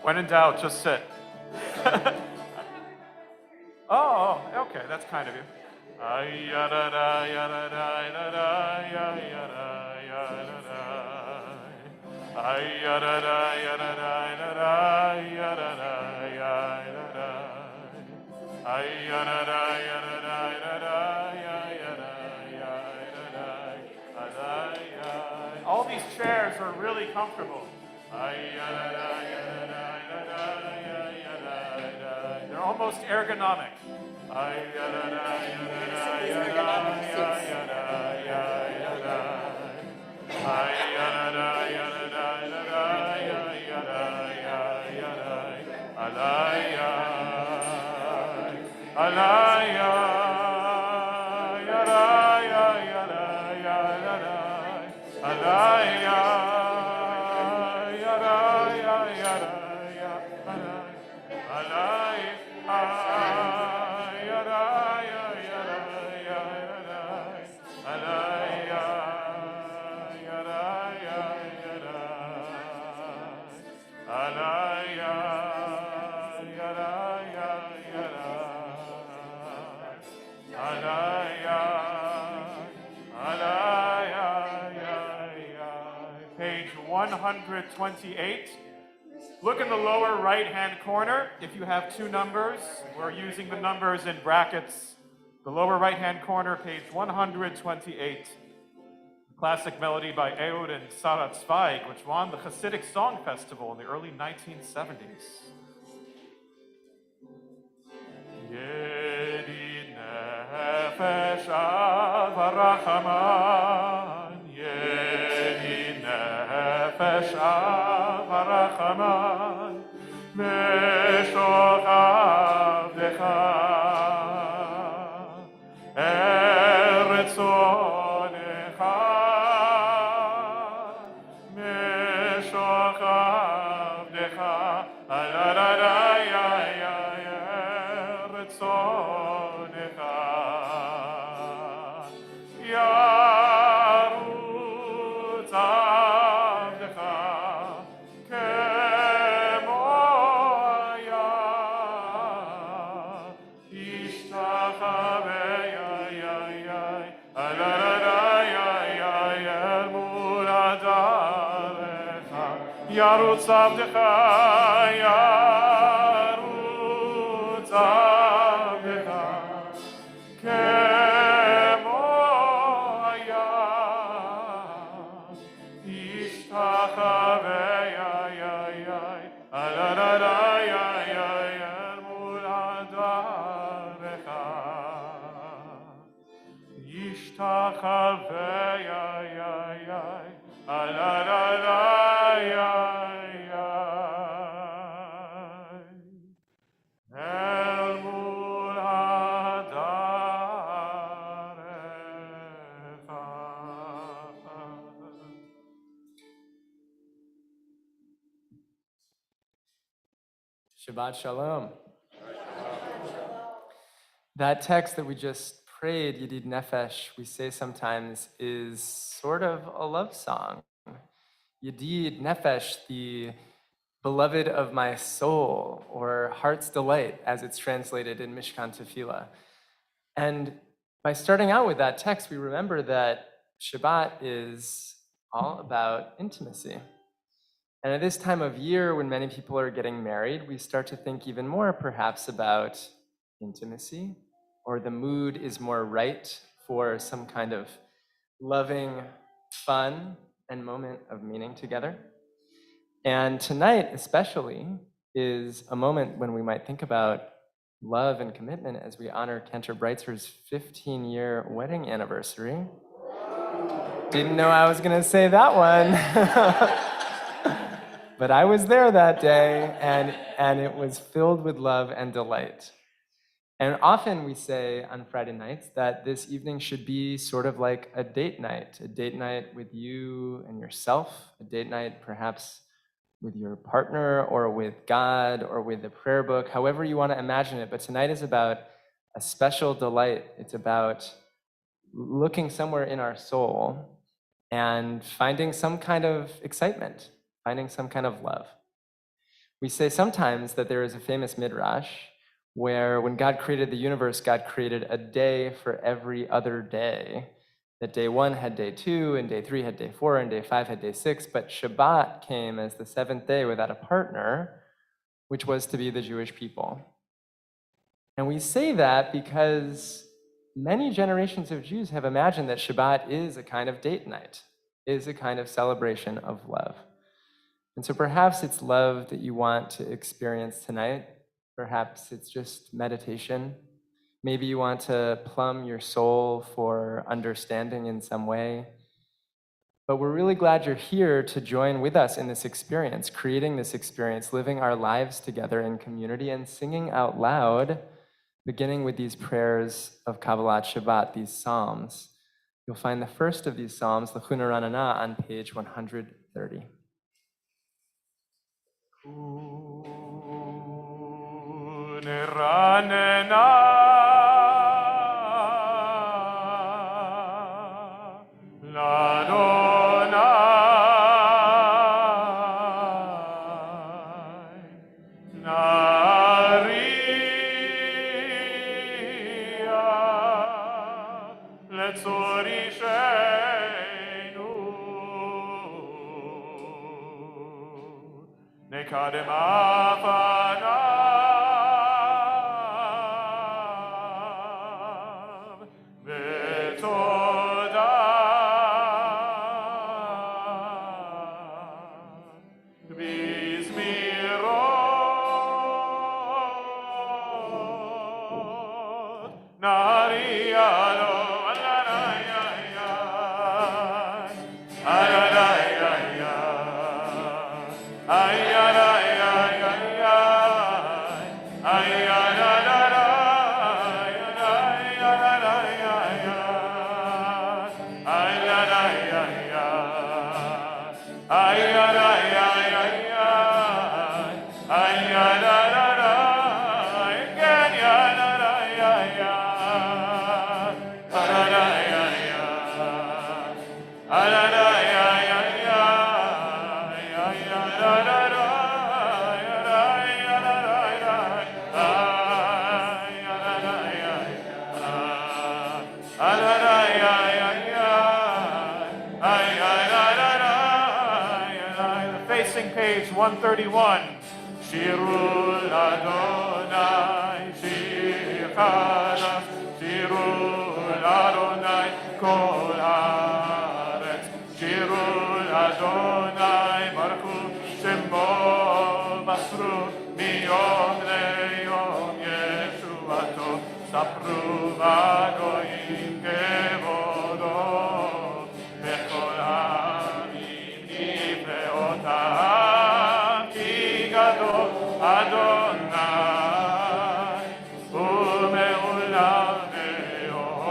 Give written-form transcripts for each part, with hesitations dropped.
When in doubt, just sit. Oh, okay, that's kind of you. All these chairs are really comfortable. They're almost ergonomic. Page 128. Look in the lower right-hand corner. If you have two numbers, we're using the numbers in brackets. The lower right-hand corner, page 128. Classic melody by Ehud and Sarah Zweig, which won the Hasidic Song Festival in the early 1970s. Yedi nefesh avarachaman, Yedi nefesh avarachaman, Meshoch avdecha, Eretz onecha, Meshoch avdecha, Yarutz avdecha, Yarutz avdecha, Kemo haya, Ishtachavei, Aladadai, El mul hadarecha, Ishtachavei, Aladadai. Shabbat Shalom. That text that we just prayed, Yedid Nefesh, we say sometimes is sort of a love song. Yedid Nefesh, the beloved of my soul, or heart's delight, as it's translated in Mishkan Tefillah. And by starting out with that text, we remember that Shabbat is all about intimacy. And at this time of year, when many people are getting married, we start to think even more perhaps about intimacy, or the mood is more right for some kind of loving fun and moment of meaning together. And tonight especially is a moment when we might think about love and commitment as we honor Cantor Breitzer's 15-year wedding anniversary. Didn't know I was gonna say that one. But I was there that day, and it was filled with love and delight. And often we say on Friday nights that this evening should be sort of like a date night with you and yourself, a date night perhaps with your partner or with God or with the prayer book, however you want to imagine it. But tonight is about a special delight. It's about looking somewhere in our soul and finding some kind of excitement, finding some kind of love. We say sometimes that there is a famous midrash where when God created the universe, God created a day for every other day. That day 1 had day 2, and day 3 had day 4, and day 5 had day 6, but Shabbat came as the 7th day without a partner, which was to be the Jewish people. And we say that because many generations of Jews have imagined that Shabbat is a kind of date night, is a kind of celebration of love. And so perhaps it's love that you want to experience tonight. Perhaps it's just meditation. Maybe you want to plumb your soul for understanding in some way. But we're really glad you're here to join with us in this experience, creating this experience, living our lives together in community and singing out loud, beginning with these prayers of Kabbalat Shabbat, these psalms. You'll find the first of these psalms, the Chunaranana, on page 130. Nekadem afanav v'todah b'zmirot nariyado Facing page 131. Shirul Adonai, Shir Chadash, Shirul Adonai, Kol Haaretz, Shirul Adonai, Baruch Shemo, Masru, Miyom Leyom Yeshuato, Sapru Vagoyim Kevodo, Bechol Hamim Nifleotam, Ki Gadol Adonai, Ume'olam Ve'om,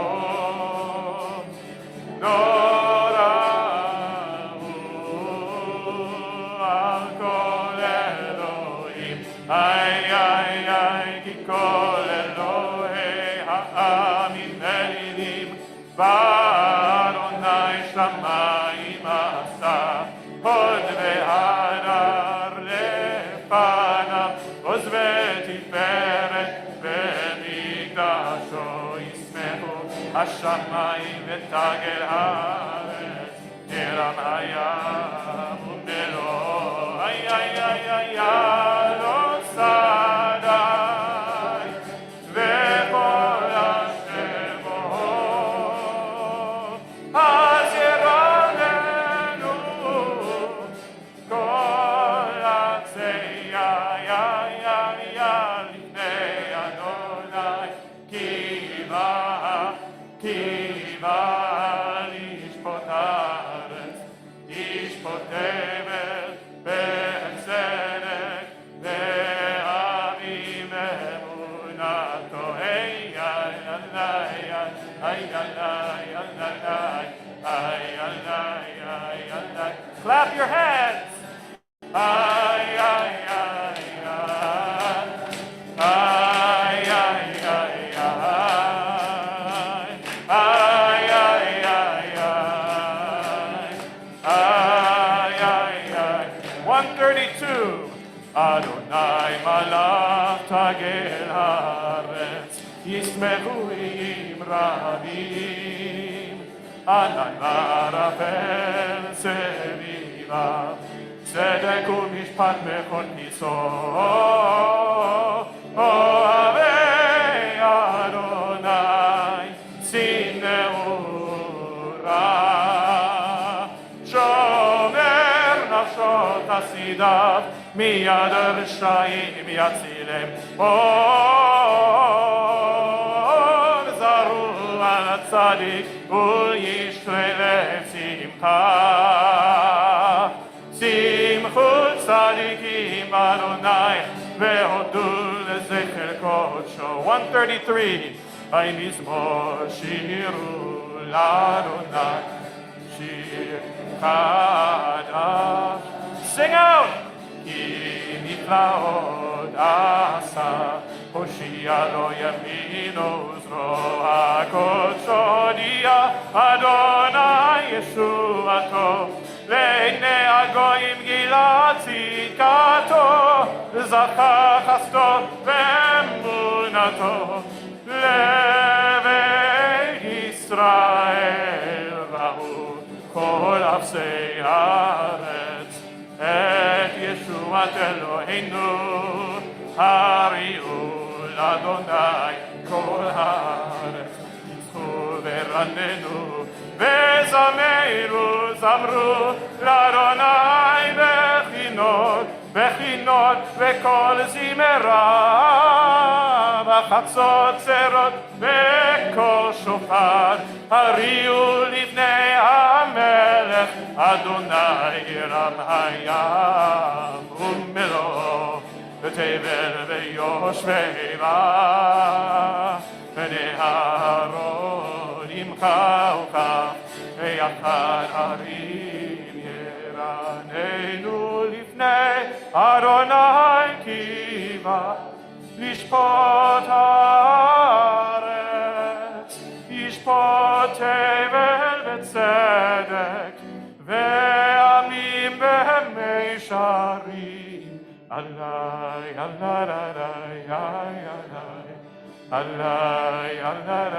Norahu Al Kol Elohim, Ay, ay, ay, Ki Kol Elohei Ha'amim Elilim, V'Adonai Shamayim Asa, Hod ve'arar lefanav, Oz ve'tiferet ve'mikdasho yismehu, Hashamayim ve'tagel haaretz, Hiram hayam u'melo, ay, ay, ay, ay, Yadon Sadai, ve'kol ha'shemot, Haziralenu, Kol ha'tzeya, ya, ya, ya, lifnei Adonai, Kiva, Kiva, lishpot haaretz, lishpot evel, be'tzedek, ve'avim emunato, hey, ay, ay, ay, ay, ay, ay, ay, ay, ay, ay. Clap your hands. Ay, ay, ay, ay. Ay, ay, ay, ay. Ay, ay, ay, ay. Ay, ay, ay. 132. Adonai malach tagel haaretz, yismechu im rabim. Anan marafel sevivav, tzedek u'mishpat mechon piso. Ohavei Adonai, sineu ra. Shomer nafshot hasidav, miyad rishayim yatzilem. Zaru al tzadik u'yishrei simcha. Simchu tzadikim Adonai ve'odu lezecher kodsho. 133. Ay mizmor shiru l'Adonai shir chadash. Sing out! Ki niflaot asa, Hoshia lo yamino zro hakodsho dia, Adonai Yeshuato, le'nei hagoyim gilat tzidkato, zachar chasto ve'emunato, le'vei Yisrael rahu kol afsei haaretz, et Yeshuat Eloheinu, hariu l'Adonai kol haaretz, yischu ve'ranenu, ve'zameru zamru l'Adonai bechinot, bechinot ve'kol zimera, v'chatzot zerot ve'kol shofar, hariu livnei hamelech, Adonai ram hayam u'melo, v'tevel ve'yoshvei ba, v'nei Aaron imcha u'cha, ve'yachad harim yeranenu livnei Adonai kiva, lishpot haaretz, yishpot tevel v'tzedek, ve'amim v'hemei sharim. Alai, alai, alai, alai, alai, alai, alai,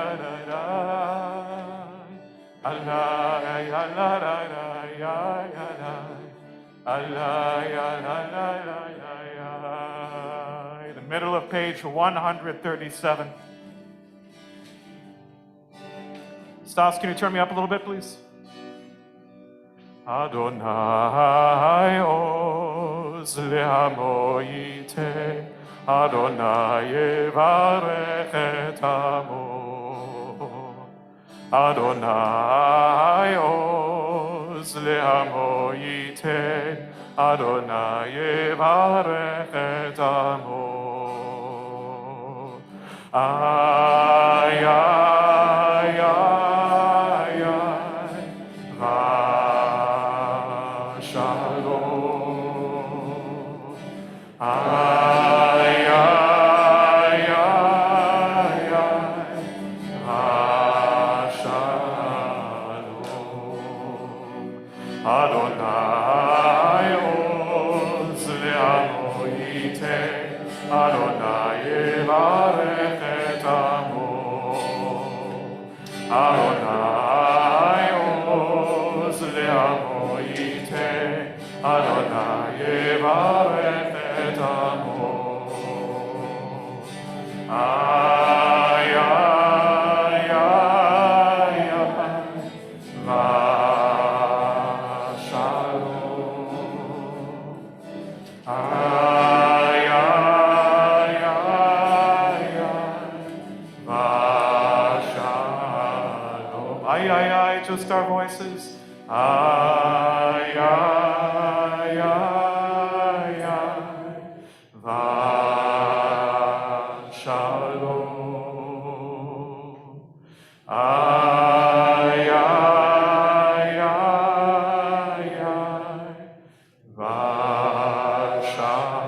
alai, alai. The middle of page 137. Stas, can you turn me up a little bit, please? Adonai oz le'amo yiteh, Adonai yevarech et amo. Adonai oz le'amo yiteh, Adonai yevarech et amo. Ay, ay, ay, ay, Shalom. Ay, ay, ay, ay, Shalom. Adonai oz le'amo yiteh, Adonai yevarech et amo. Adonai oz le'amo yiteh, Adonai yevarech et amo. Ay, ay, ay, ay, Shalom. Ay, ay, ay, ay, Shalom. Ay, ay, ay, just our voices. Ay, ay, ay, ay, Shalom. Ay, ay, ay, ay, Shalom.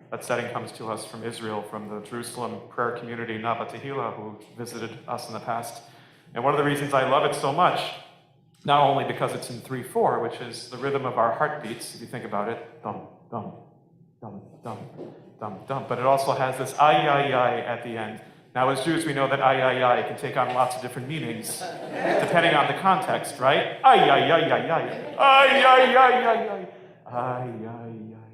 That setting comes to us from Israel, from the Jerusalem prayer community, Nava Tehillah, who visited us in the past. And one of the reasons I love it so much Not only because it's in 3/4, which is the rhythm of our heartbeats, if you think about it, dum, dum, dum, dum, dum, dum, but it also has this ay, ay, ay at the end. Now, as Jews, we know that ay, ay, ay can take on lots of different meanings, depending on the context, right? Ay, ay, ay, ay, ay, ay, ay, ay, ay, ay, ay, ay, ay.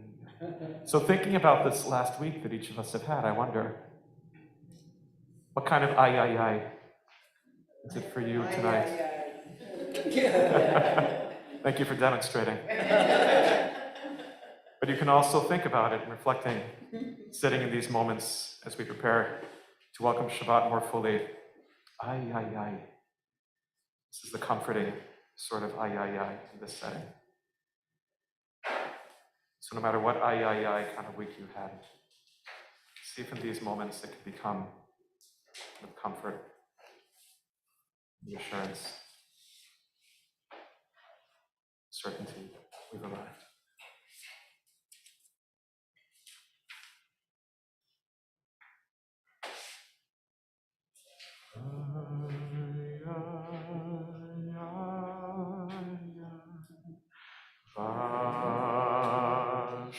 So thinking about this last week that each of us have had, I wonder, what kind of ay, ay, ay is it for you tonight? Thank you for demonstrating. But you can also think about it, reflecting, sitting in these moments as we prepare to welcome Shabbat more fully. Ay, ay, ay. This is the comforting sort of ay, ay, ay in this setting. So no matter what ay, ay, ay kind of week you had, see if in these moments it can become with comfort, reassurance, certainty we've arrived.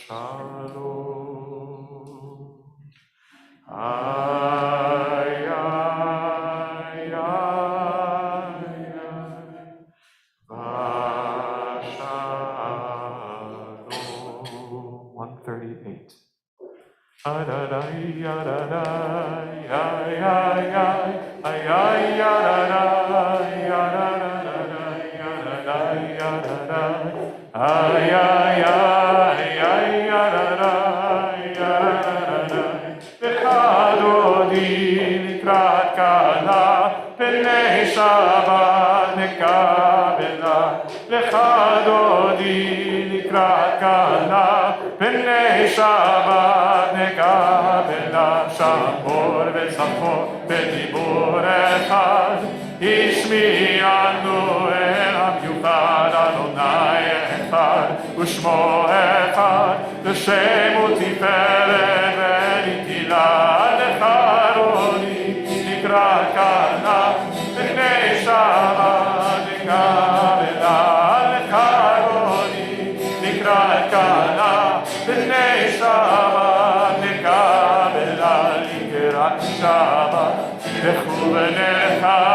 Shalom. Ay, ay, ay, ay. Shalom. 138. B'nei Shabbat nekabela shamor v'tzachor b'dibur echad ishmi'anu el hamiuchad Adonai echad u'shmo echad l'shem u'tiferet v'nitila lecharoni nikrat kana b'nei Shabbat nekabela lecharoni nikrat kana b'nei Shabbat nekabela likrat Shabbat לכו ונרחקים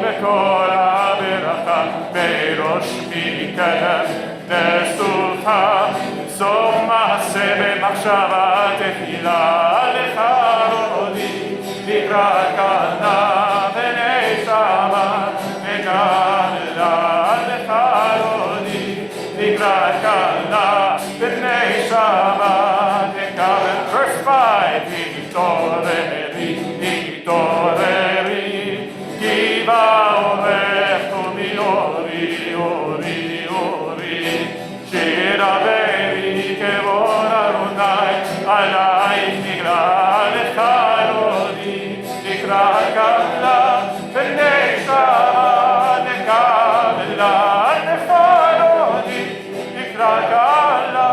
בכל הברכה מראש מקדם לסופה סוף מעשה במחשבה תחילה לחרוני לקראת קנה ב'nei Shabbat nekabela לחרוני לקראת קנה b'nei Shabbat nekabel. Verse 5, Hitoreri, Kiva orecho mi ori, Shiraveri kevod Adonai, alayich nigra lecharoni, nikrat kabla, b'nei Shabbat nekabela lecharoni, nikrat kabla,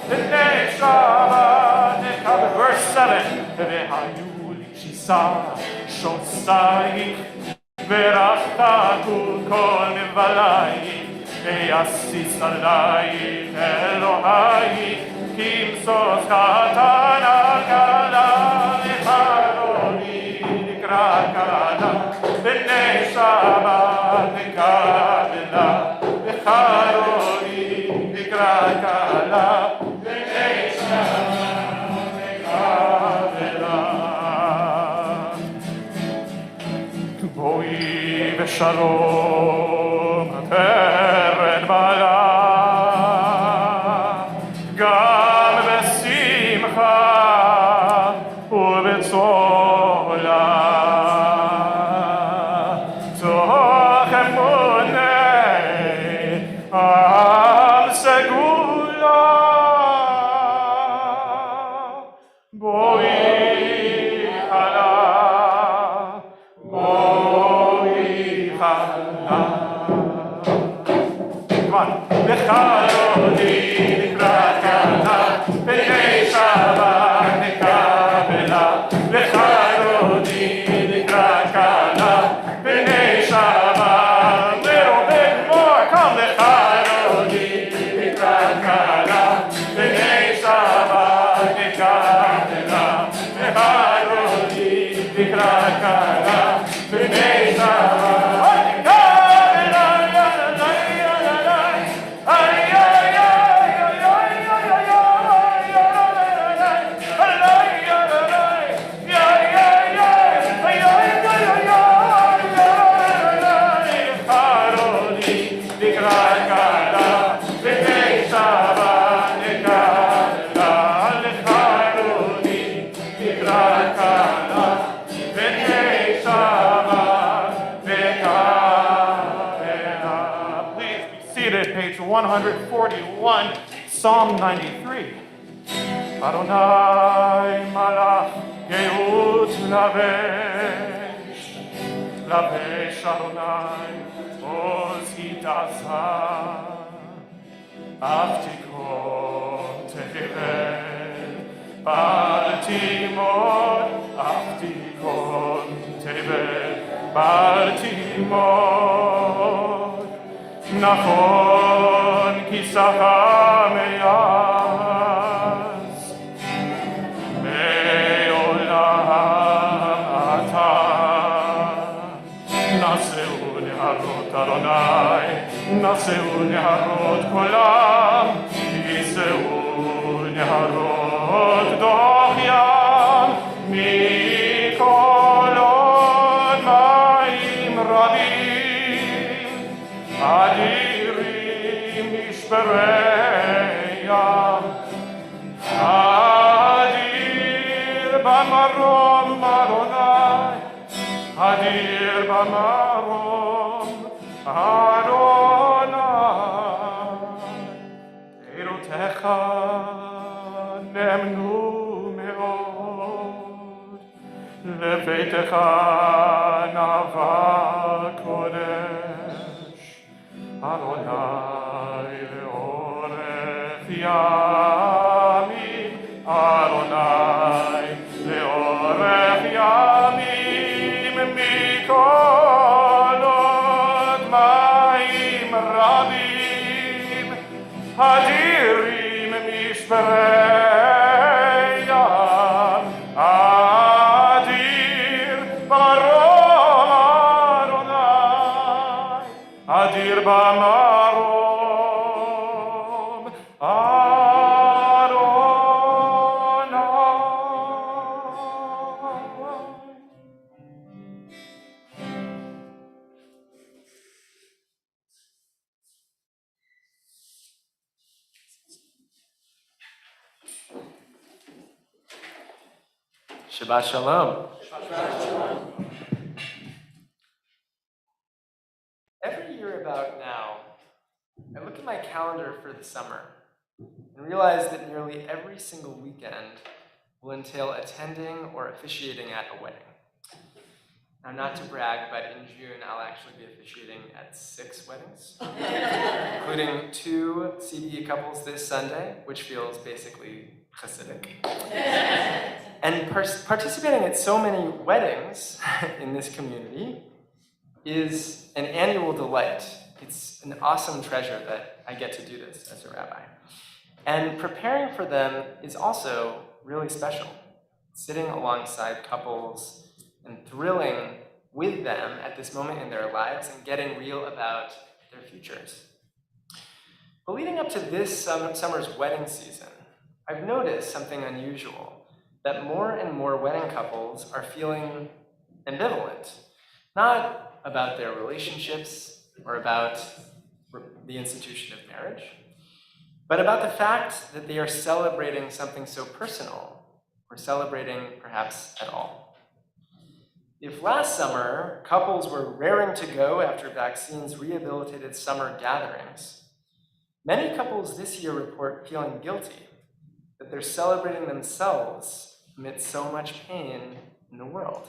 b'nei Shabbat nekabel. Verse 7, V'hayu l'shisa shosayich v'rachtaku kol nivalayich ve'yasis alayich Elohayich kimsos katana kala lecharoni nikrat kala b'nei Shabbat nekabela lecharoni nikrat kala b'nei Shabbat. Boi v'shalom peret bala gam v'simcha u'b'tzola toch emunei am segula boi chala lecharoni nikrat kana b'nei Shabbat nekabela lecharoni nikrat kana b'nei Shabbat page 141, Psalm 93. Adonai malach geut lavesh Adonai oz hitasa aftikon tevel baltimor aftikon tevel baltimor nachon kisaha meyaz me'olam ata naseu neharot Adonai naseu neharot kolam yiseu neharot doch yam mikolot mayim rabim adirim mishperei yam adir bamarom Adonai adir bamarom Adonai erotecha nemnu meod lebetecha nava kodesh Adonai leorech yamim Adonai leorech yamim mikolot mayim rabim adirim mishperei yam adir barom Adonai adir bamarom Adonai. Shabbat Shalom. Every year about now, I look at my calendar for the summer and realize that nearly every single weekend will entail attending or officiating at a wedding. Now, not to brag, but in June, I'll actually be officiating at 6 weddings, including 2 CBE couples this Sunday, which feels basically Hasidic. And participating at so many weddings in this community is an annual delight. It's an awesome treasure that I get to do this as a rabbi. And preparing for them is also really special. Sitting alongside couples and thrilling with them at this moment in their lives and getting real about their futures. But leading up to this summer's wedding season, I've noticed something unusual, that more and more wedding couples are feeling ambivalent, not about their relationships or about the institution of marriage, but about the fact that they are celebrating something so personal, or celebrating perhaps at all. If last summer couples were raring to go after vaccines rehabilitated summer gatherings, many couples this year report feeling guilty that they're celebrating themselves amidst so much pain in the world.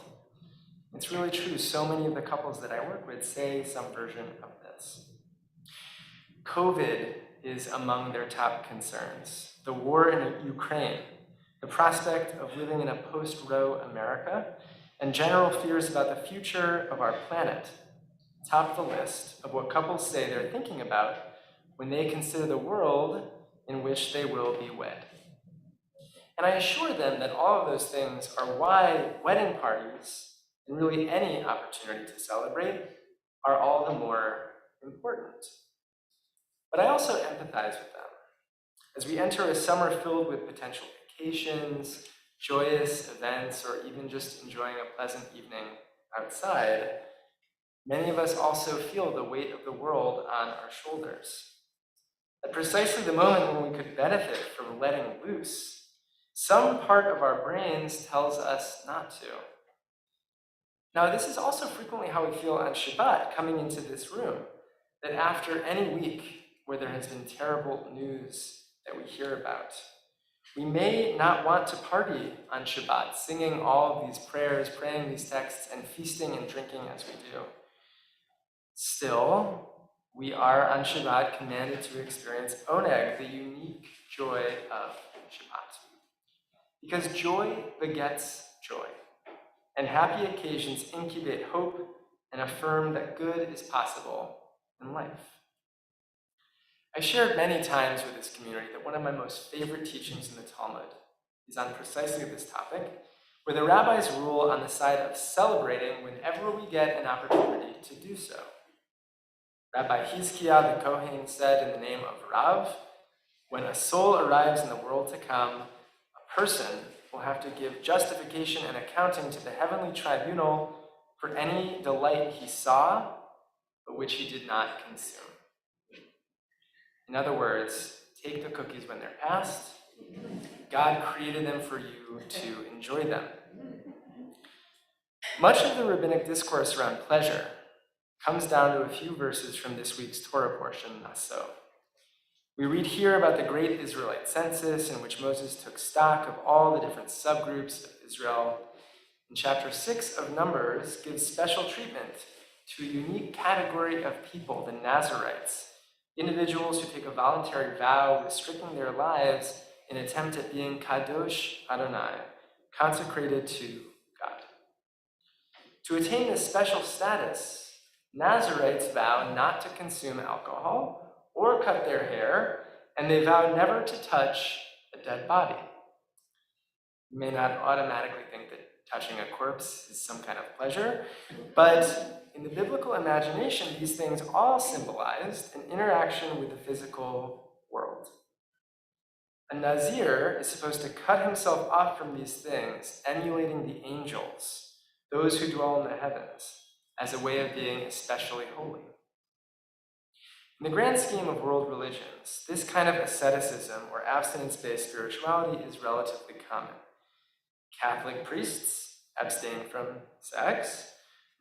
It's really true. So many of the couples that I work with say some version of this. COVID is among their top concerns. The war in Ukraine, the prospect of living in a post-Roe America, and general fears about the future of our planet top the list of what couples say they're thinking about when they consider the world in which they will be wed. And I assure them that all of those things are why wedding parties, and really any opportunity to celebrate, are all the more important. But I also empathize with them. As we enter a summer filled with potential vacations, joyous events, or even just enjoying a pleasant evening outside, many of us also feel the weight of the world on our shoulders. At precisely the moment when we could benefit from letting loose, some part of our brains tells us not to. Now, this is also frequently how we feel on Shabbat, coming into this room, that after any week where there has been terrible news that we hear about. We may not want to party on Shabbat, singing all of these prayers, praying these texts, and feasting and drinking as we do. Still, we are on Shabbat commanded to experience oneg, the unique joy of Shabbat. Because joy begets joy, and happy occasions incubate hope and affirm that good is possible in life. I shared many times with this community that one of my most favorite teachings in the Talmud is on precisely this topic, where the rabbis rule on the side of celebrating whenever we get an opportunity to do so. Rabbi Hizkiah the Kohen said in the name of Rav, when a soul arrives in the world to come, a person will have to give justification and accounting to the heavenly tribunal for any delight he saw, but which he did not consume. In other words, take the cookies when they're passed. God created them for you to enjoy them. Much of the rabbinic discourse around pleasure comes down to a few verses from this week's Torah portion, Nasso. We read here about the great Israelite census in which Moses took stock of all the different subgroups of Israel. And chapter 6 of Numbers gives special treatment to a unique category of people, the Nazarites, individuals who take a voluntary vow restricting their lives in an attempt at being kadosh Adonai, consecrated to God. To attain this special status, Nazarites vow not to consume alcohol or cut their hair, and they vow never to touch a dead body. You may not automatically think that touching a corpse is some kind of pleasure, but in the biblical imagination, these things all symbolized an interaction with the physical world. A Nazir is supposed to cut himself off from these things, emulating the angels, those who dwell in the heavens, as a way of being especially holy. In the grand scheme of world religions, this kind of asceticism or abstinence-based spirituality is relatively common. Catholic priests abstain from sex,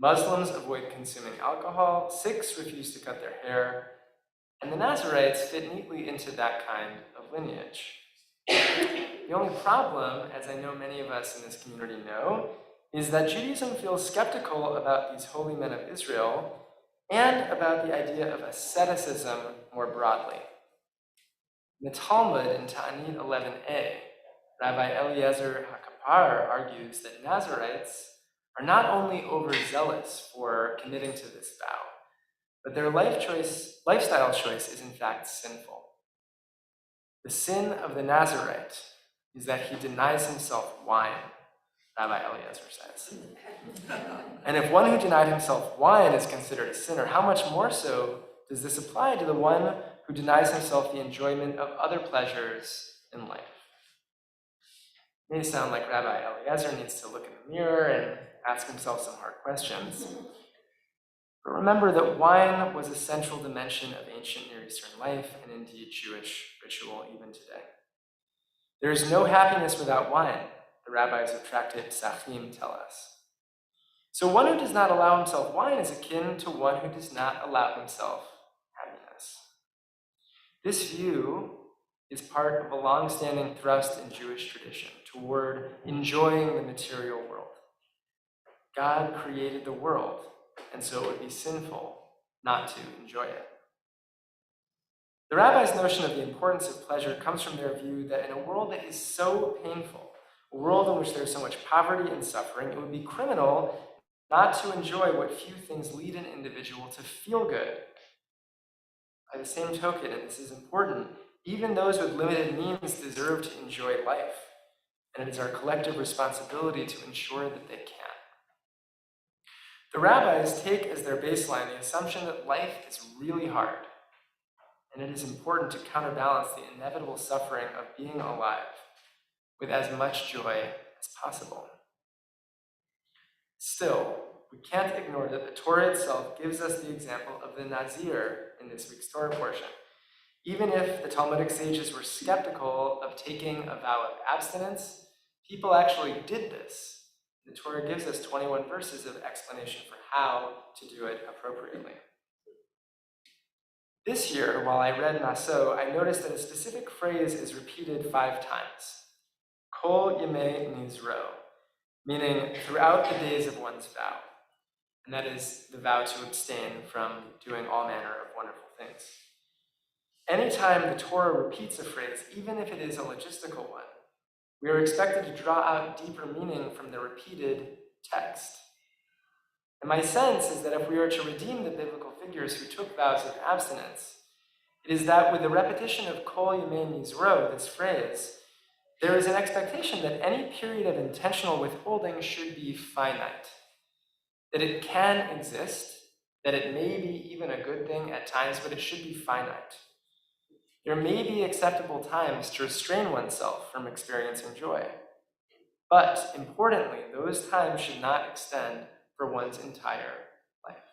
Muslims avoid consuming alcohol, Sikhs refuse to cut their hair, and the Nazarites fit neatly into that kind of lineage. The only problem, as I know many of us in this community know, is that Judaism feels skeptical about these holy men of Israel and about the idea of asceticism more broadly. In the Talmud, in Ta'anit 11a, Rabbi Eliezer HaKapar argues that Nazarites are not only overzealous for committing to this vow, but their lifestyle choice is in fact sinful. The sin of the Nazarite is that he denies himself wine, Rabbi Eliezer says. And if one who denied himself wine is considered a sinner, how much more so does this apply to the one who denies himself the enjoyment of other pleasures in life? It may sound like Rabbi Eliezer needs to look in the mirror and ask himself some hard questions. But remember that wine was a central dimension of ancient Near Eastern life and indeed Jewish ritual even today. There is no happiness without wine, the rabbis of Tractate Psachim tell us. So one who does not allow himself wine is akin to one who does not allow himself happiness. This view is part of a long-standing thrust in Jewish tradition toward enjoying the material world. God created the world, and so it would be sinful not to enjoy it. The rabbis' notion of the importance of pleasure comes from their view that in a world that is so painful, a world in which there's so much poverty and suffering, it would be criminal not to enjoy what few things lead an individual to feel good. By the same token, and this is important, even those with limited means deserve to enjoy life, and it is our collective responsibility to ensure that they can. The rabbis take as their baseline the assumption that life is really hard, and it is important to counterbalance the inevitable suffering of being alive with as much joy as possible. Still, we can't ignore that the Torah itself gives us the example of the Nazir in this week's Torah portion. Even if the Talmudic sages were skeptical of taking a vow of abstinence, people actually did this. The Torah gives us 21 verses of explanation for how to do it appropriately. This year, while I read Nasso, I noticed that a specific phrase is repeated 5 times. Kol yemei nizro, meaning throughout the days of one's vow. And that is the vow to abstain from doing all manner of wonderful things. Anytime the Torah repeats a phrase, even if it is a logistical one, we are expected to draw out deeper meaning from the repeated text. And my sense is that if we are to redeem the biblical figures who took vows of abstinence, it is that with the repetition of Kol Yemei Nizro, this phrase, there is an expectation that any period of intentional withholding should be finite, that it can exist, that it may be even a good thing at times, but it should be finite. There may be acceptable times to restrain oneself from experiencing joy, but importantly, those times should not extend for one's entire life.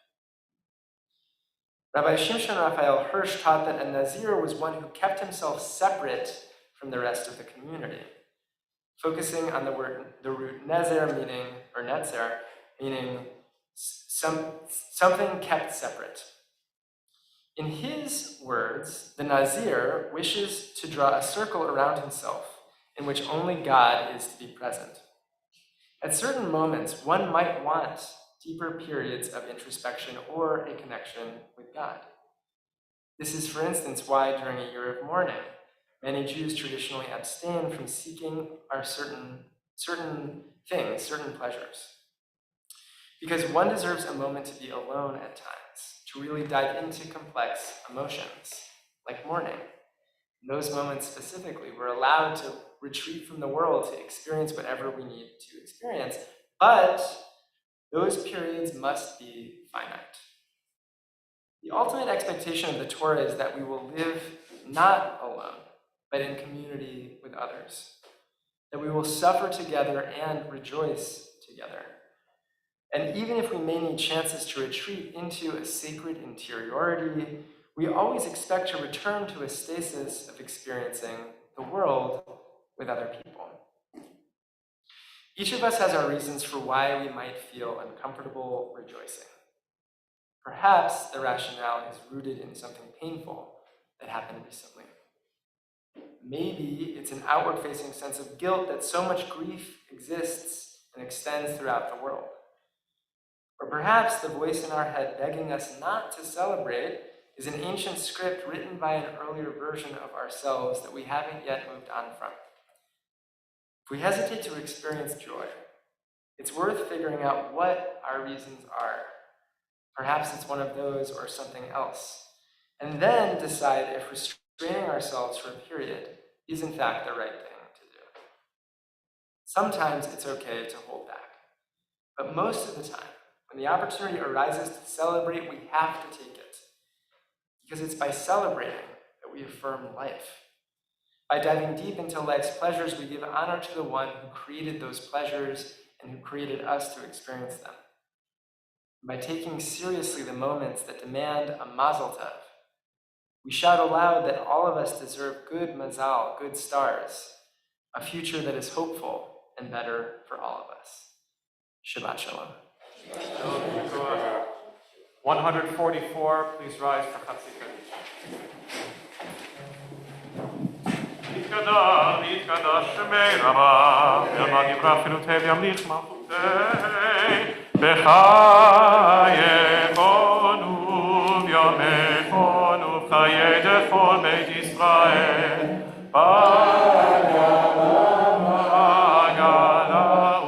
Rabbi Shimshon Raphael Hirsch taught that a Nazir was one who kept himself separate from the rest of the community, focusing on the root nezer, meaning something kept separate. In his words, the Nazir wishes to draw a circle around himself in which only God is to be present. At certain moments, one might want deeper periods of introspection or a connection with God. This is, for instance, why during a year of mourning, many Jews traditionally abstain from seeking certain things, certain pleasures. Because one deserves a moment to be alone at times, to really dive into complex emotions, like mourning. In those moments specifically, we're allowed to retreat from the world to experience whatever we need to experience, but those periods must be finite. The ultimate expectation of the Torah is that we will live not alone, but in community with others, that we will suffer together and rejoice together. And even if we may need chances to retreat into a sacred interiority, we always expect to return to a stasis of experiencing the world with other people. Each of us has our reasons for why we might feel uncomfortable rejoicing. Perhaps the rationale is rooted in something painful that happened recently. Maybe it's an outward-facing sense of guilt that so much grief exists and extends throughout the world. Or perhaps the voice in our head begging us not to celebrate is an ancient script written by an earlier version of ourselves that we haven't yet moved on from. If we hesitate to experience joy, it's worth figuring out what our reasons are. Perhaps it's one of those or something else. And then decide if restraining ourselves for a period is in fact the right thing to do. Sometimes it's okay to hold back. But most of the time, when the opportunity arises to celebrate, we have to take it. Because it's by celebrating that we affirm life. By diving deep into life's pleasures, we give honor to the one who created those pleasures and who created us to experience them. By taking seriously the moments that demand a mazel tov, we shout aloud that all of us deserve good mazal, good stars, a future that is hopeful and better for all of us. Shabbat shalom. 144, please rise for Chatzi Kaddish. יתקדש שמי רבה, ילמד יברח חילותי וימליך מלכותי, בחייכנו ויומכנו בחיי דכל בית ישראל, בגלה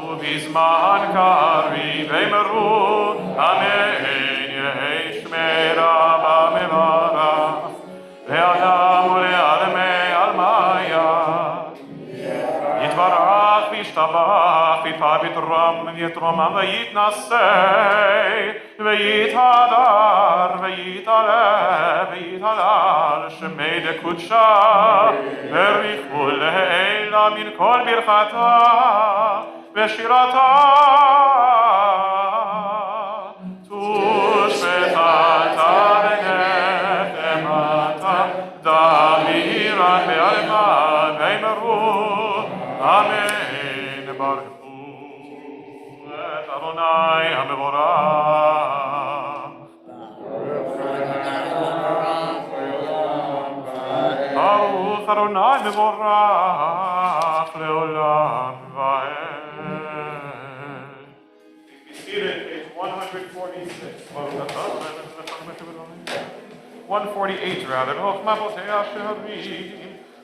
ובזמן קריב אמרו, אמן יהי שמי רבה מברך, לאדם ולאדמי יתברך וישתבח ויתפאר ויתרום ויתרומם ויתנשא ויתהדר ויתעלה ויתהלל שמי דקודשה בריחו לעילה מן כל ברכתה ושירתה תושבחתה ונחמתה דמירה בעלמה ואמרו אמן ברכו את אדוני המבורך שמך אדוני מבורך לעולם ועד. Be seated, page 146. 148 rather. בחוכמה בותיה שערים.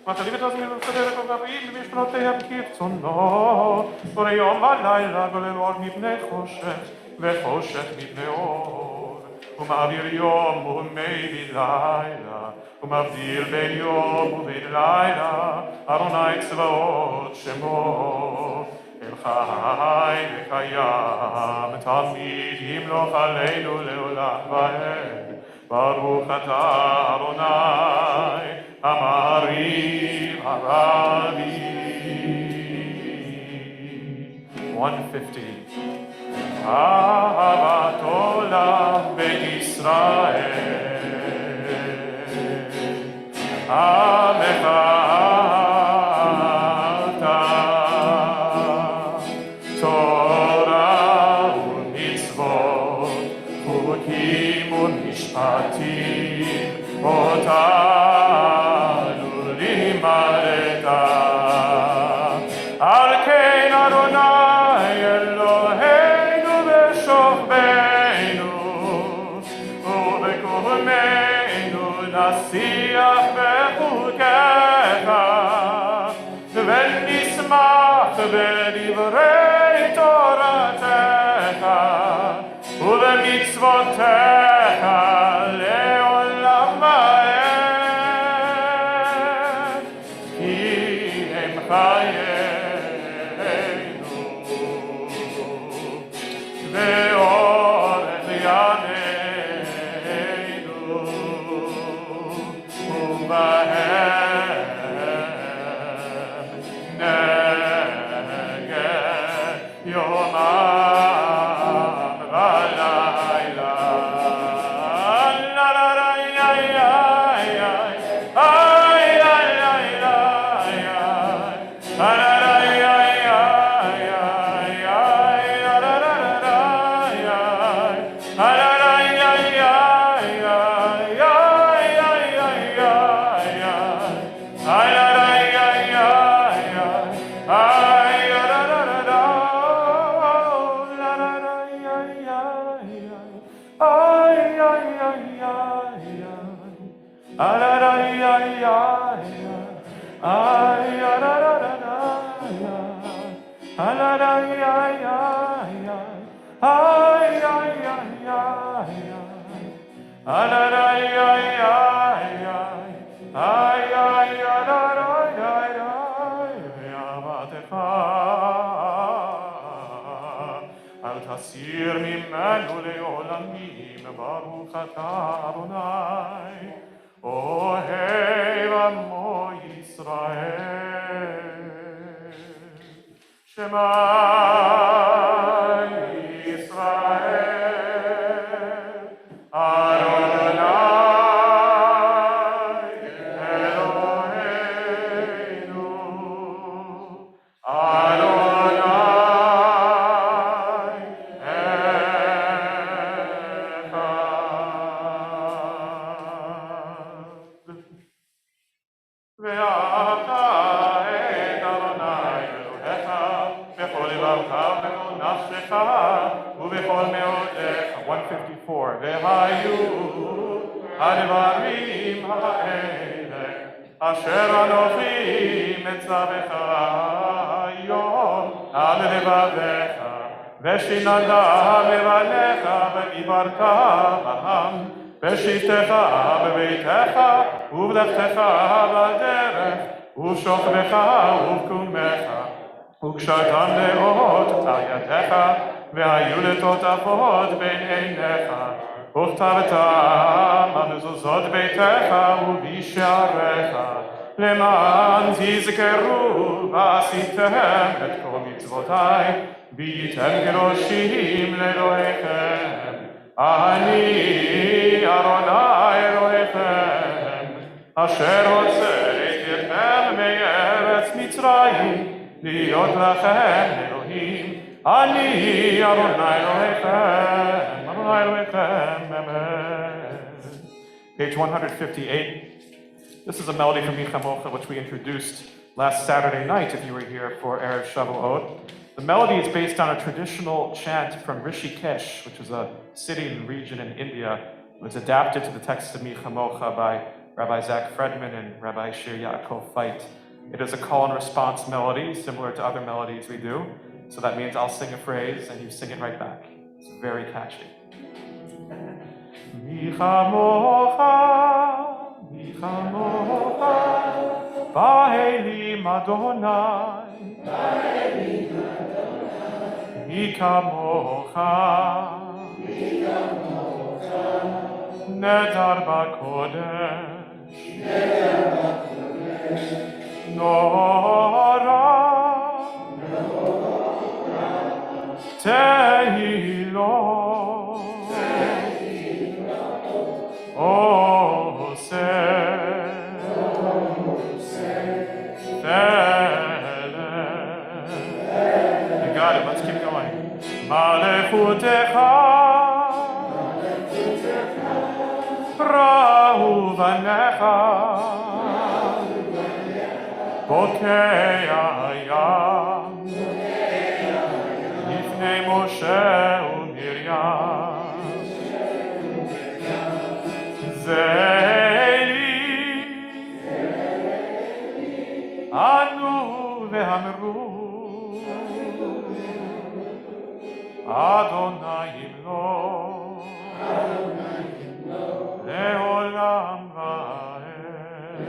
מתנים את הזמין ולסדר את הגרים במשפנותיהם כרצונו. וליום ולילה גולל אור מפני חושך וחושך מפני אור. ומעביר יום ומי בלילה. ומבדיל בין יום ובין לילה. אדוני צבאות שמו. אל חי וקיים תמיד ימלוך עלינו לעולם ועד. ברוך אתה אדוני המעריב הרבי. 150. אהבת עולם בית ישראל עמך אתה תורה ומצוות חוקים ומשפטים אותנו לימדת. על כן אדוני אלוהינו בשוכבנו ובקומנו נשיח בחוקיך ונשמח בדברי תורתך ובמצוותיך לעולם ועד. כי הם חיינו ואורך ימינו ובהם נגד יומם ולילה. אל תסיר ממנו לעולמים, ברוך אתה אדוני, אוהב עמו ישראל. שמע ישראל, אדוני אלוהינו, ובכל מאודך. 154. והיו הדברים האלה אשר אנוכי מצווך היום על לבביך ושיננת בבניך ודיברת בהם בשבתך בביתך ובלכתך בדרך ובשוכבך ובקומך וקשרתם לאות על ידיך והיו לטוטפות בין עיניך וכתבתם על מזוזות ביתך ובשעריך למען תזכרו ועשיתם את כל מצוותיי והייתם קדושים לאלוהיכם. אני אדוני אלוהיכם אשר הוצאתיכם מארץ מצרים להיות לכם אלוהים. אני אדוני אלוהיכם, אדוני אלוהיכם, amen. Page 158. This is a melody from Mi Chamocha, which we introduced last Saturday night, if you were here for Erev Shavuot. The melody is based on a traditional chant from Rishikesh, which is a city and region in India. It was adapted to the text of Mi Chamocha by Rabbi Zach Fredman and Rabbi Shir Yaakov Fait. It is a call and response melody, similar to other melodies we do. So that means I'll sing a phrase and you sing it right back. It's very catchy. Mi Chamocha, Ba'elim Adonai, Mi Kamocha, Nedar B'Kodesh, Nora, Tehilo, You got it, let's keep going. Malechutecha, Rahuvanecha, Bokei Hayam, Ifnei Moshe uMiriam, Zeili, Anu ve'amru, Adonai Imlo, Le'olam va'ed,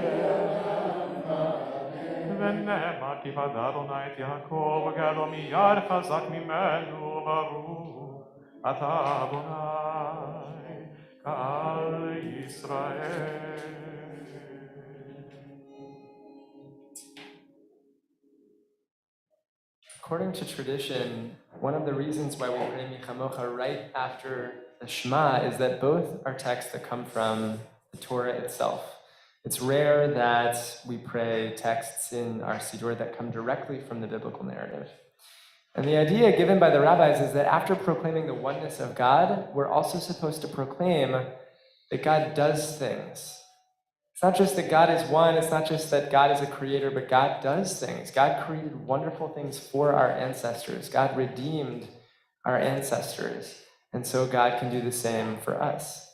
Ve'nehemar ki v'ad Adonai et Yaakov, V'galo miyad chazak mimenu, Baruch ata Adonai, Ka'al Yisrael. According to tradition, one of the reasons why we pray Mi Chamocha right after the Shema is that both are texts that come from the Torah itself. It's rare that we pray texts in our Siddur that come directly from the biblical narrative. And the idea given by the rabbis is that after proclaiming the oneness of God, we're also supposed to proclaim that God does things. It's not just that God is one, it's not just that God is a creator, but God does things. God created wonderful things for our ancestors. God redeemed our ancestors. And so God can do the same for us.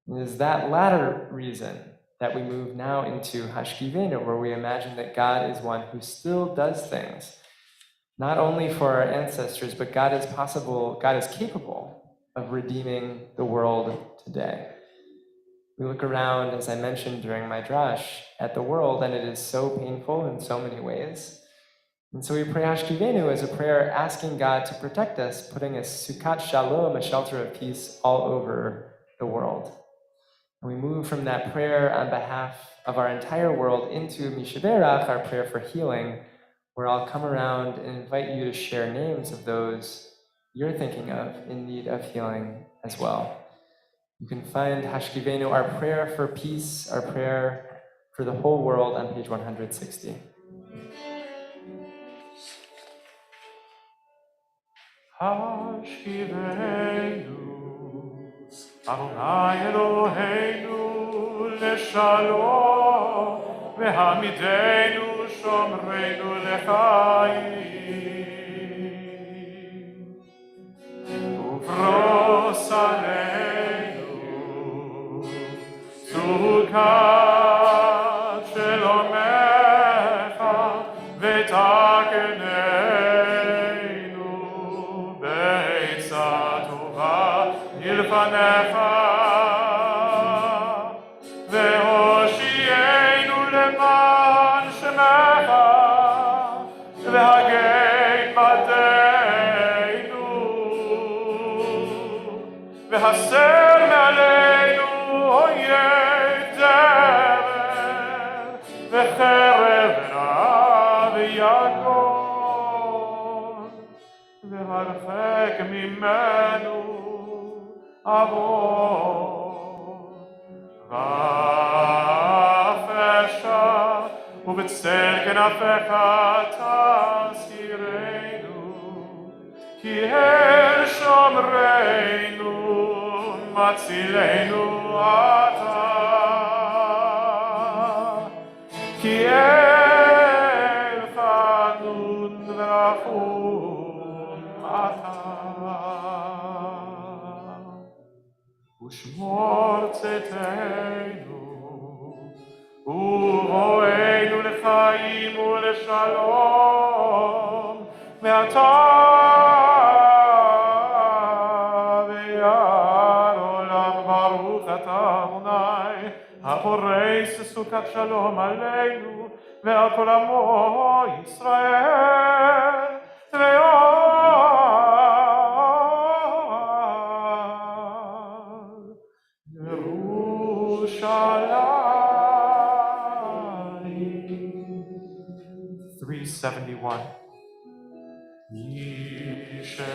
And it is that latter reason that we move now into Hashkivenu, where we imagine that God is one who still does things, not only for our ancestors, but God is capable of redeeming the world today. We look around, as I mentioned during my drash, at the world, and it is so painful in so many ways. And so we pray Hashkivenu as a prayer asking God to protect us, putting a Sukkot Shalom, a shelter of peace, all over the world. And we move from that prayer on behalf of our entire world into Mishaberach, our prayer for healing, where I'll come around and invite you to share names of those you're thinking of in need of healing as well. You can find Hashkivenu, our prayer for peace, our prayer for the whole world, on page 160. Hashkivenu, Adonai Eloheinu, leshalom, ve'hamidenu shomreinu lechayim, ufros aleinu, sukat shelomecha, v'takeneinu, be'etza tova, ilfanecha, ve'hoshienu leman shemecha, ve'hagei badeinu, ve'haser me'aleinu oyev dever, ve'cherev ra ve'yagon, ve'harchek mimenu avon, va'afesha, ובצל כנפיך תזכירנו, כי הם שומרנו, מצילנו אתה. כי אלך נון ורחום אתה. ושמור צאתנו, ובואנו לחיים ולשלום, מעתה ועד עולם. ברוך אתה אדוני, הפורס סוכת שלום עלינו ועל כל עמו ישראל ועל ירושלים. 371. ישבח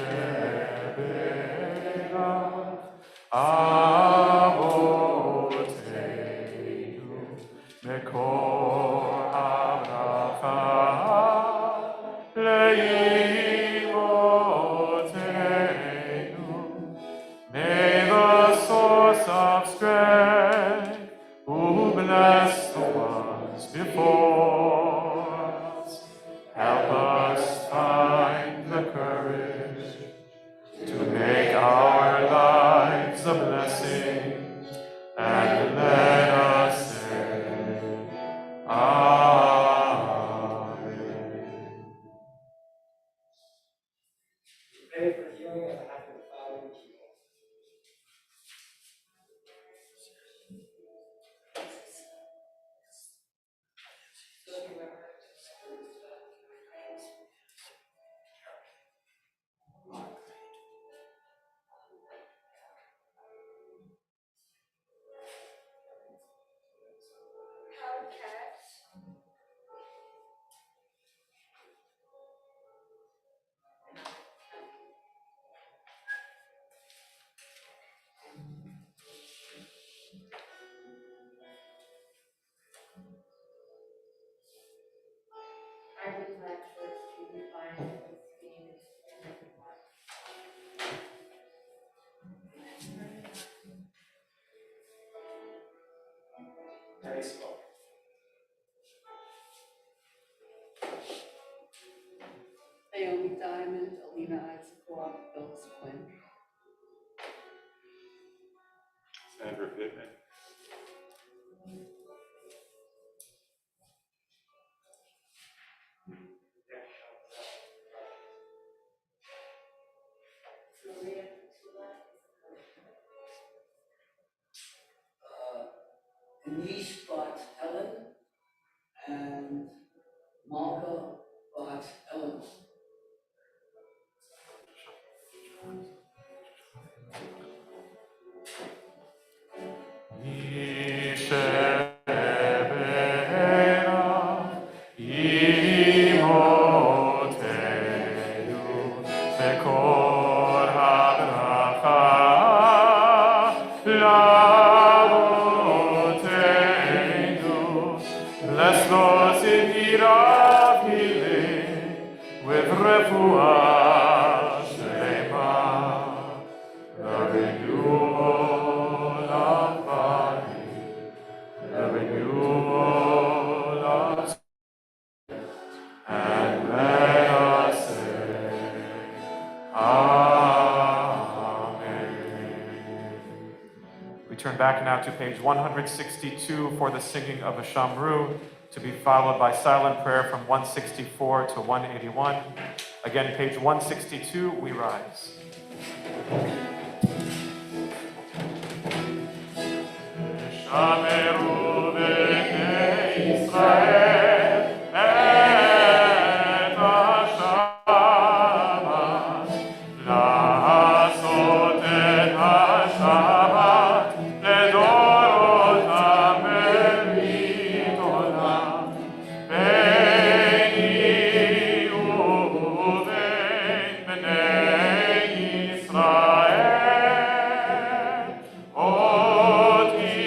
אבותינו מקור הברכה לאמותינו. May the source of strength who bless the ones before us help us find the courage to make our lives a blessing, and let us say, Amen. Pray for healing of the heart of the following people. Naomi Diamond, Alina Isaac, Phyllis Quinn. Sandra Pittman. Denise bought Ellen, and Malka bought Ellen. Bless those in need of healing with refuah shlema, the renewal of body, the renewal of spirit, and let us say, Amen. We turn back now to page 162 for the singing of a Shamru, to be followed by silent prayer from 164 to 181. Again, page 162, we rise. Shameru b'nei Yisrael et ha-Shabbat, la'asot et ha-Shabbat לדורותם בברית עולם, ביני ובין בני ישראל, אותי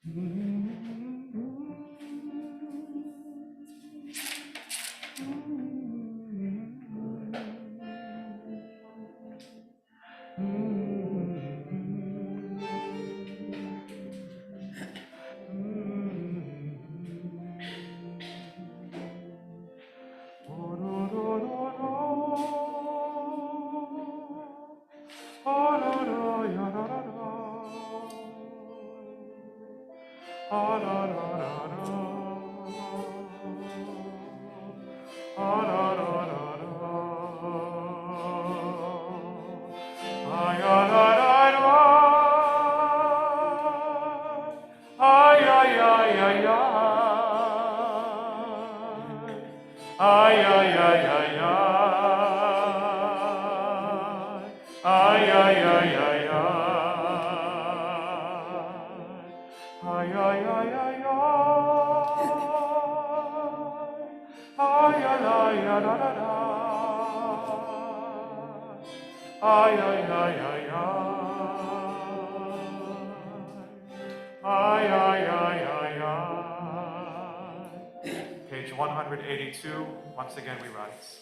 Page 182, once again we rise.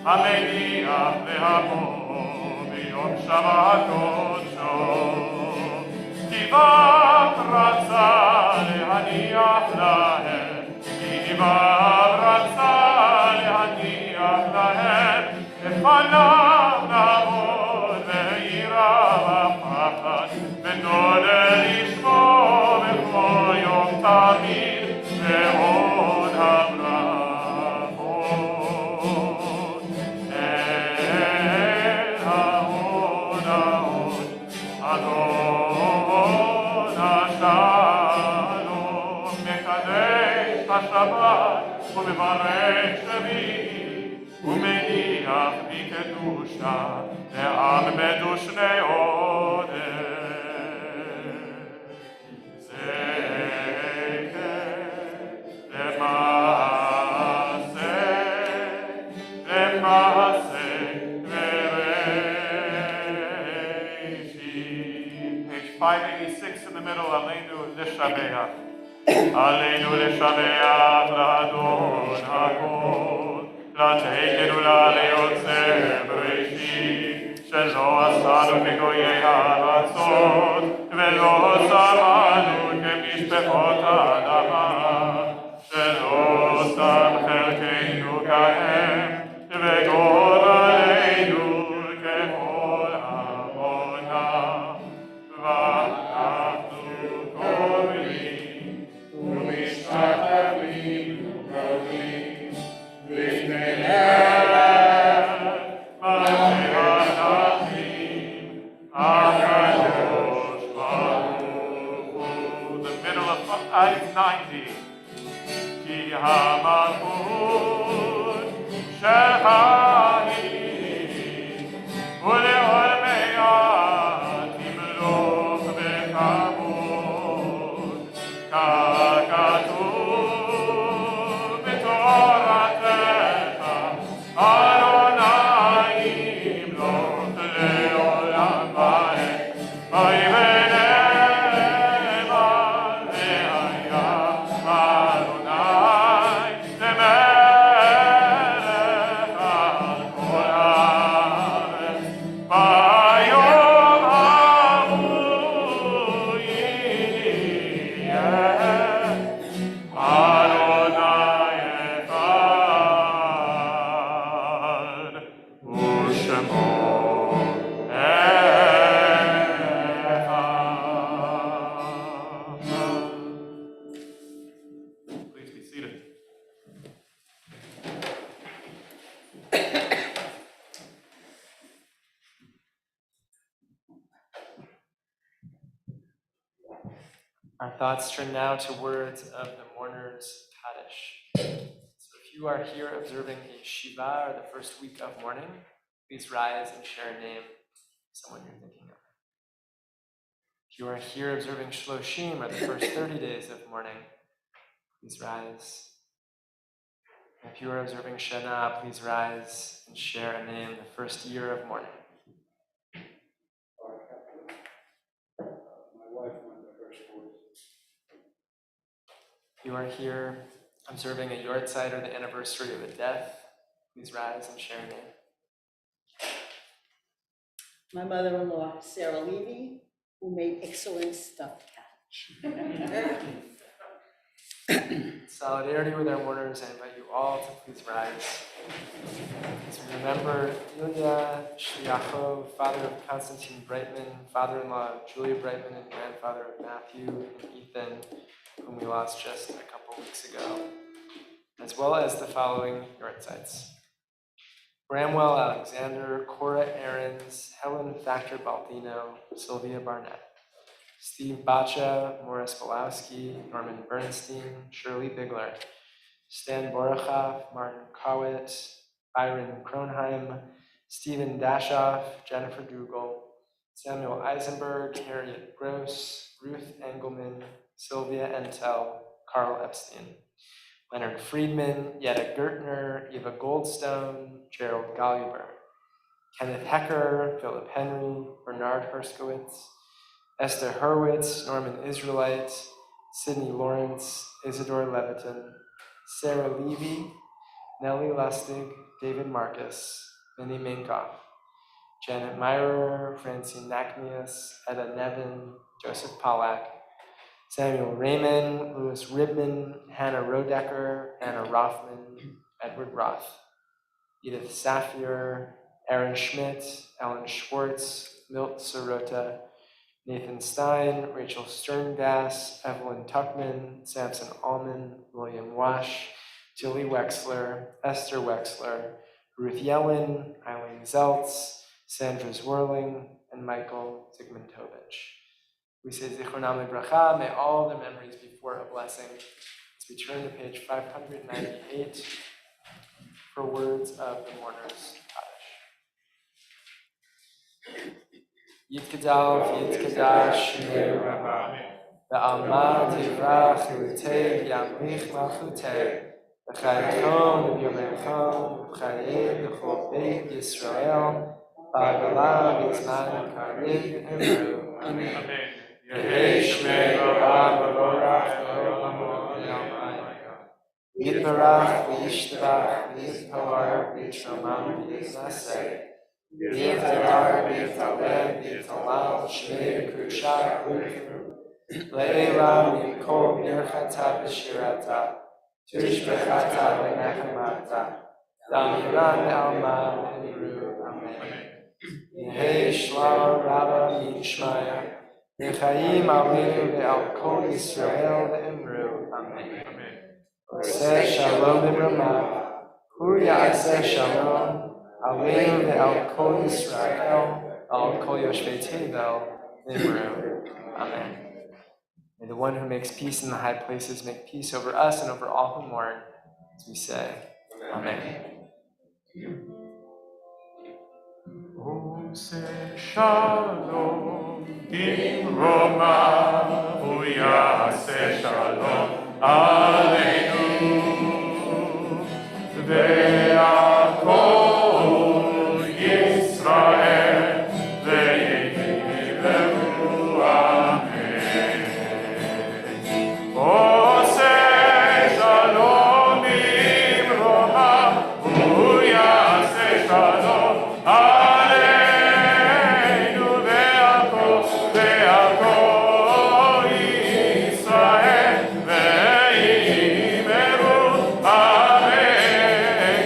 המניח להמו ביום שבת קודשו דיבב רצה להניח להם דיבב רצה להניח להם לפניו נעמוד וירא בפחד ונודע לשמו בכל יום תמיד ועוד הברכות השבת ומברך שביעי ומניח בקדושה לעם מדושני עודף למעשה וראשית. Page 586 in the middle, Aleinu Lishabeach. עלינו לשבח לאדון הכל, לתקן ולליוצר בראשית, שלא עשנו כגויי הארצות, ולא שמנו כמשפחות האדמה, שלא שם חלקנו כהם, וגורלנו ככל עמונה, ואנחנו קוראים ומשתחווים וקוראים לפני מלאכים הקדוש ברוך הוא. The middle of Ayat Our thoughts turn now to words of the mourner's Kaddish. So if you are here observing a Shiva or the first week of mourning, please rise and share a name of someone you're thinking of. If you are here observing Shloshim or the first 30 days of mourning, please rise. If you are observing Shana, please rise and share a name the first year of mourning. If you are here observing a yortzeit or the anniversary of a death, please rise and share a name. My mother-in-law, Sarah Levy, who made excellent stuffed cabbage. In solidarity with our mourners, I invite you all to please rise. As we remember Ilya Shliachov, father of Konstantin Brightman, father-in-law of Julia Brightman, and grandfather of Matthew and Ethan, whom we lost just a couple weeks ago, as well as the following yortzeits: Bramwell Alexander, Cora Aarons, Helen Factor Baldino, Sylvia Barnett, Steve Bacha, Morris Bolowski, Norman Bernstein, Shirley Bigler, Stan Borochoff, Martin Kowit, Byron Kronheim, Stephen Dashoff, Jennifer Dougal, Samuel Eisenberg, Harriet Gross, Ruth Engelman, Sylvia Entel, Carl Epstein, Leonard Friedman, Yetta Gertner, Eva Goldstone, Gerald Golliver, Kenneth Hecker, Philip Henry, Bernard Herskowitz, Esther Hurwitz, Norman Israelite, Sidney Lawrence, Isidore Leviton, Sarah Levy, Nellie Lustig, David Marcus, Minnie Minkoff, Janet Myrer, Francine Naknius, Etta Nevin, Joseph Pollack, Samuel Raymond, Louis Ribman, Hannah Rodecker, Anna Rothman, Edward Roth, Edith Safier, Aaron Schmidt, Ellen Schwartz, Milt Sirota, Nathan Stein, Rachel Sterngass, Evelyn Tuckman, Samson Allman, William Wash, Julie Wexler, Esther Wexler, Ruth Yellen, Eileen Zeltz, Sandra Zwirling, and Michael Zygmuntovich. We say Zichronam Lebracha, may all their memories be for a blessing. As we turn to page 598 for words of the mourner's Kaddish. Yitkadal v'yitkadash shmei Rabba, ve'alma tivrach ilutei yamlich malchutei, v'chayachon v'yomechon v'chayei v'chol beit Yisrael, ba'agala v'zman kariv emru. Amen. Yehei shmei Rabba v'vorach v'olam v'yalmayim. Yitbarach v'yishtabach v'yitpawar v'yitramam v'yitnaseh. V'yitadar v'yitaleh v'yitalal shmei v'krusha v'yikru. Le'ela v'yikol mirchata v'shirata. Tushbechata v'nechemata. Damiran v'alma v'imru. Amen. Yehei shalom rabba v'yishmaya. V'chaim aleinu ve'al kol Yisrael v'imru. Amen. Oseh shalom v'brama. Hu ya'aseh shalom. Aleinu ve'al kol Yisrael. Al kol yoshvei tevel v'imru. Amen. May the one who makes peace in the high places make peace over us and over all who mourn, as we say, Amen. Oseh shalom imroma, hu ya'aseh shalom aleinu ve'al kol Yisrael ve'yiveru amen. Oseh shalom imroma, hu ya'aseh shalom aleinu ve'al kol Yisrael ve'yimeru amen.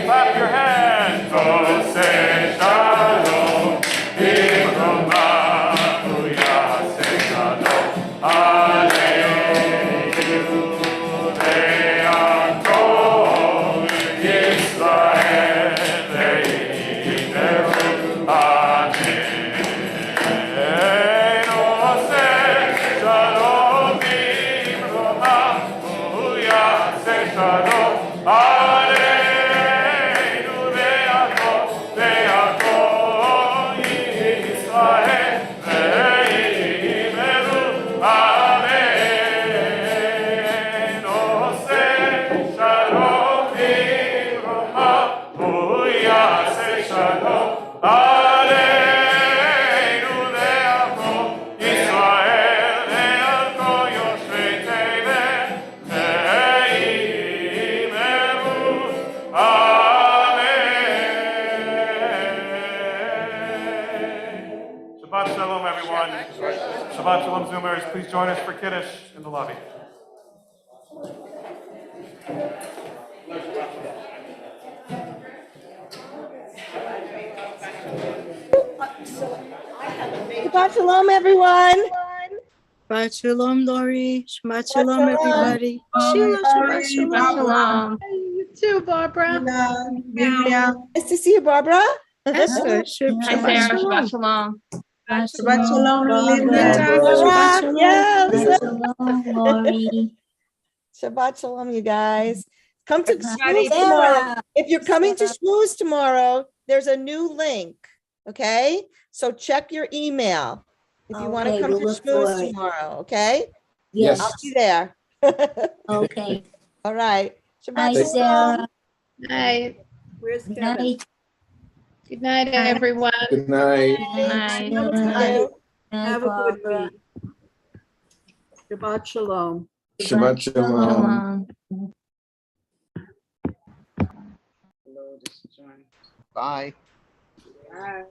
Israel ve'imenu amen. Oseh shalom v'rocha u'yaseh shalom aleinu le'avo Israel le'alko yoshvei tevet ve'imenu amen. Shabbat shalom, everyone. Shabbat shalom, Zoomers. Please join us for Kiddush in the lobby. Shabbat shalom, everyone. Shabbat shalom, Lori. Shabbat Shabbat shalom, shalom. everybody. Sheila, Shabbat shalom. You too, Barbara. Miriam, Nice to see you, Barbara. Esther, Hi, Shabbat Sarah. Shabbat shalom. shalom. Shabbat shalom, Linda. Barbara, Shabbat shalom. yes. Lori. Shabbat shalom, you guys. Come to Shabbat Shmooze tomorrow. If you're coming to Shmooze tomorrow, there's a new link, okay? So check your email if you want to Okay, come we'll to look Shmooze for it. tomorrow, okay? Yes. I'll be there. Okay. All right. Hi, Shabbat shalom. Sarah. Night. Where's Good Kevin? night. Good night, everyone. Good night. Good night. Thank Good night. you. Have a good Barbara. week. Shabbat shalom. Shabbat shalom. Bye. Bye.